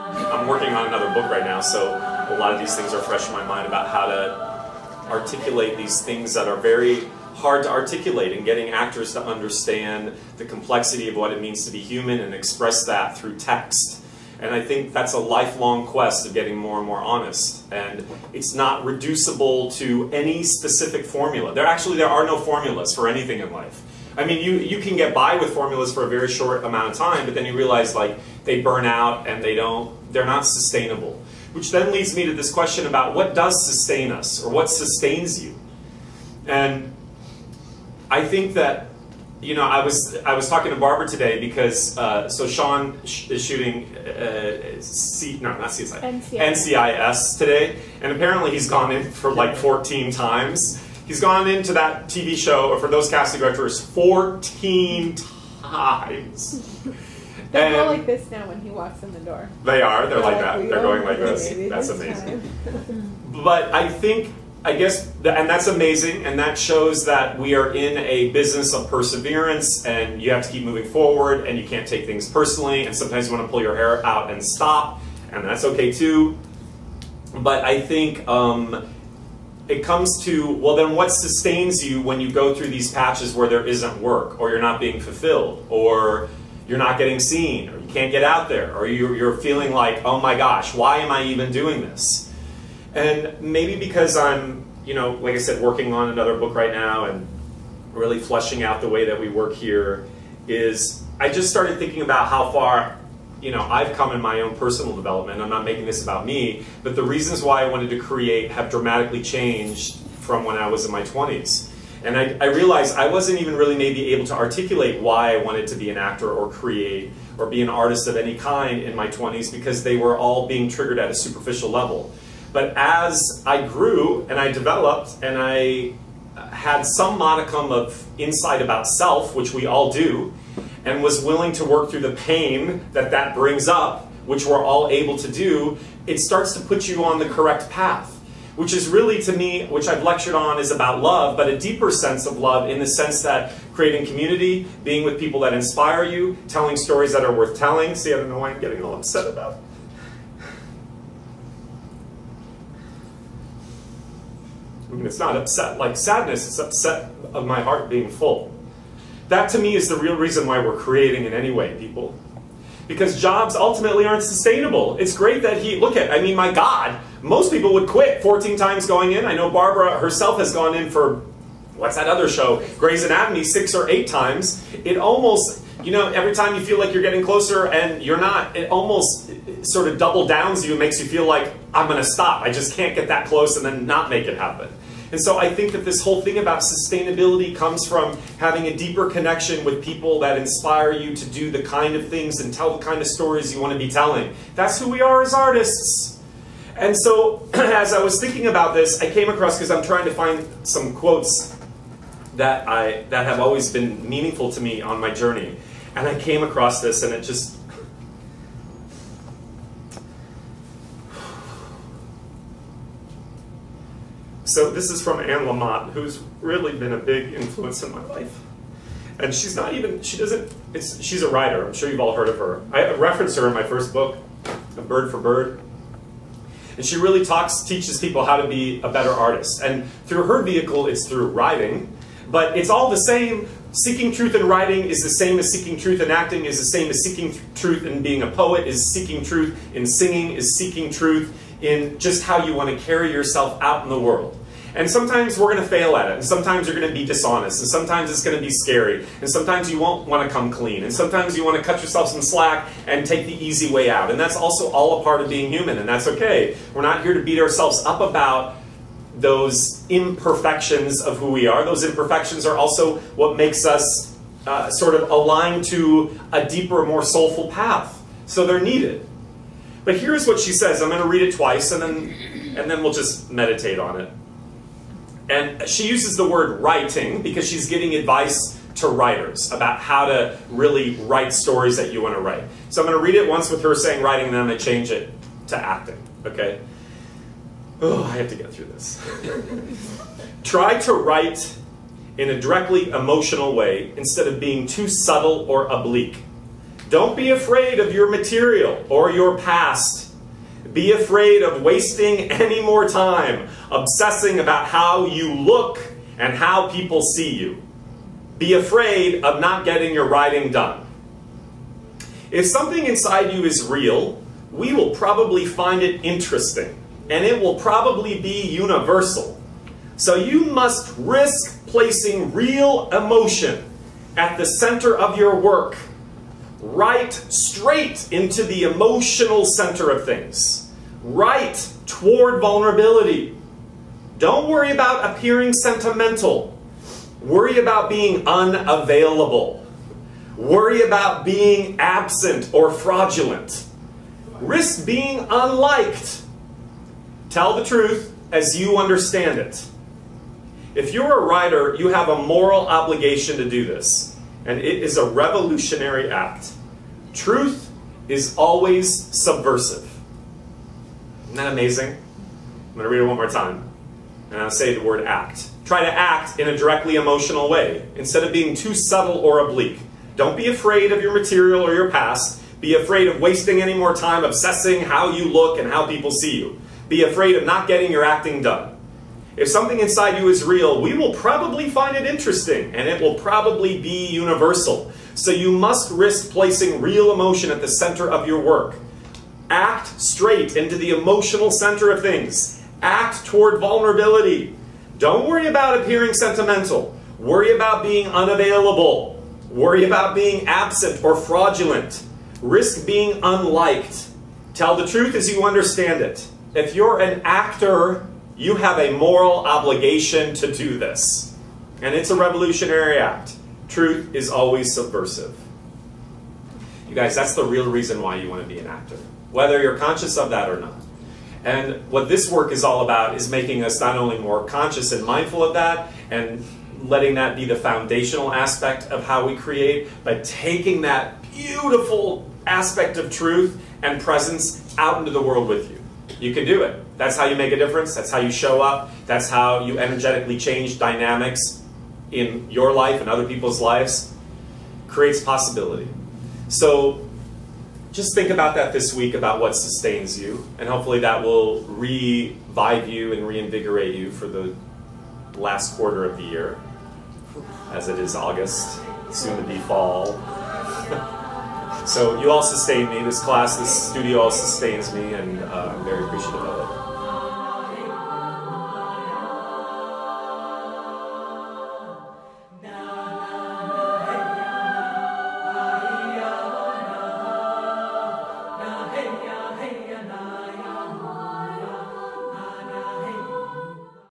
I'm working on another book right now, so a lot of these things are fresh in my mind about how to articulate these things that are very hard to articulate, and getting actors to understand the complexity of what it means to be human and express that through text. And I think that's a lifelong quest of getting more and more honest. And it's not reducible to any specific formula. There are no formulas for anything in life. I mean, you can get by with formulas for a very short amount of time, but then you realize like they burn out and they're not sustainable. Which then leads me to this question about what does sustain us, or what sustains you. And I think that, you know, I was talking to Barbara today because so Sean is shooting NCIS today, and apparently he's gone in for like 14 times. He's gone into that TV show, or for those casting directors, 14 times. They're more like this now when he walks in the door. They are. They're like that. They're going like this. That's amazing. But I guess, and that's amazing, and that shows that we are in a business of perseverance, and you have to keep moving forward, and you can't take things personally, and sometimes you want to pull your hair out and stop, and that's okay too. But I think it comes to, well, then what sustains you when you go through these patches where there isn't work, or you're not being fulfilled, or you're not getting seen, or you can't get out there, or you're feeling like, oh my gosh, why am I even doing this? And maybe because I'm, you know, like I said, working on another book right now and really fleshing out the way that we work here, is I just started thinking about how far, you know, I've come in my own personal development. I'm not making this about me, but the reasons why I wanted to create have dramatically changed from when I was in my 20s. And I realized I wasn't even really maybe able to articulate why I wanted to be an actor or create or be an artist of any kind in my 20s, because they were all being triggered at a superficial level. But as I grew and I developed and I had some modicum of insight about self, which we all do, and was willing to work through the pain that brings up, which we're all able to do, it starts to put you on the correct path. Which is really, to me, which I've lectured on, is about love, but a deeper sense of love, in the sense that creating community, being with people that inspire you, telling stories that are worth telling. See, I don't know why I'm getting all upset about it. I mean, it's not upset like sadness, it's upset of my heart being full. That to me is the real reason why we're creating in any way, people. Because jobs ultimately aren't sustainable. It's great that I mean, my God, most people would quit 14 times going in. I know Barbara herself has gone in for, what's that other show, Grey's Anatomy, 6 or 8 times. It almost, you know, every time you feel like you're getting closer and you're not, it almost sort of double downs you and makes you feel like, I'm going to stop. I just can't get that close and then not make it happen. And so I think that this whole thing about sustainability comes from having a deeper connection with people that inspire you to do the kind of things and tell the kind of stories you want to be telling. That's who we are as artists. And so as I was thinking about this, I came across, because I'm trying to find some quotes that have always been meaningful to me on my journey. And I came across this, and it just... So this is from Anne Lamott, who's really been a big influence in my life. And she's not even, she's a writer. I'm sure you've all heard of her. I referenced her in my first book, A Bird for Bird. And she really teaches people how to be a better artist. And through her vehicle, it's through writing. But it's all the same. Seeking truth in writing is the same as seeking truth in acting, is the same as seeking truth in being a poet, is seeking truth in singing, is seeking truth in just how you want to carry yourself out in the world. And sometimes we're going to fail at it, and sometimes you're going to be dishonest, and sometimes it's going to be scary, and sometimes you won't want to come clean, and sometimes you want to cut yourself some slack and take the easy way out. And that's also all a part of being human, and that's okay. We're not here to beat ourselves up about those imperfections of who we are. Those imperfections are also what makes us sort of aligned to a deeper, more soulful path. So they're needed. But here's what she says. I'm going to read it twice, and then we'll just meditate on it. And she uses the word writing because she's giving advice to writers about how to really write stories that you want to write. So I'm going to read it once with her saying writing, and then I'm going to change it to acting. Okay? Oh, I have to get through this. Try to write in a directly emotional way instead of being too subtle or oblique. Don't be afraid of your material or your past. Be afraid of wasting any more time obsessing about how you look and how people see you. Be afraid of not getting your writing done. If something inside you is real, we will probably find it interesting, and it will probably be universal. So you must risk placing real emotion at the center of your work. Write straight into the emotional center of things. Write toward vulnerability. Don't worry about appearing sentimental. Worry about being unavailable. Worry about being absent or fraudulent. Risk being unliked. Tell the truth as you understand it. If you're a writer, you have a moral obligation to do this, and it is a revolutionary act. Truth is always subversive. Isn't that amazing? I'm going to read it one more time, and I'll say the word act. Try to act in a directly emotional way, instead of being too subtle or oblique. Don't be afraid of your material or your past. Be afraid of wasting any more time obsessing how you look and how people see you. Be afraid of not getting your acting done. If something inside you is real, we will probably find it interesting, and it will probably be universal. So you must risk placing real emotion at the center of your work. Act straight into the emotional center of things. Act toward vulnerability. Don't worry about appearing sentimental. Worry about being unavailable. Worry about being absent or fraudulent. Risk being unliked. Tell the truth as you understand it. If you're an actor, you have a moral obligation to do this. And it's a revolutionary act. Truth is always subversive. You guys, that's the real reason why you want to be an actor, whether you're conscious of that or not. And what this work is all about is making us not only more conscious and mindful of that, and letting that be the foundational aspect of how we create, but taking that beautiful aspect of truth and presence out into the world with you. You can do it. That's how you make a difference. That's how you show up. That's how you energetically change dynamics in your life and other people's lives. Creates possibility. So just think about that this week, about what sustains you, and hopefully that will revive you and reinvigorate you for the last quarter of the year, as it is August, soon to be fall. So you all sustain me, this class, this studio all sustains me, and I'm very appreciative of it.